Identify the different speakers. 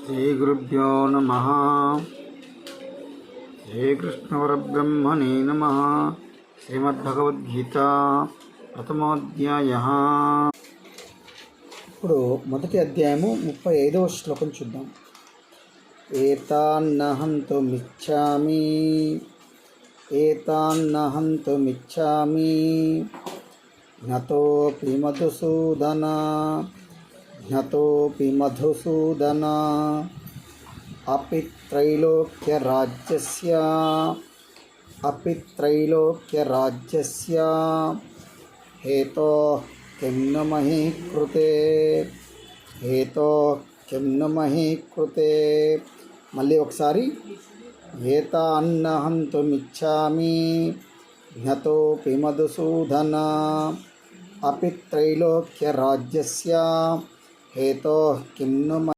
Speaker 1: శ్రీగురుభ్యో నమః. శ్రీకృష్ణపరబ్రహ్మణే నమః. శ్రీమద్భగవద్గీత ప్రథమోధ్యాయః. ఇప్పుడు మొదటి అధ్యాయము 35వ శ్లోకం చూద్దాం. ఏతాన్నహంతుమిచ్ఛామి జ్ఞతోపి మధుసూదన అపి త్రైలోక్యరాజ్యస్య హేతోః కిం ను మహీ కృతే. మళ్ళీ ఒకసారి. ఏతాన్నహంతుమిచ్ఛామి జ్ఞతోపి మధుసూదన అపి త్రైలోక్యరాజ్యస్య హేతోః కిం ను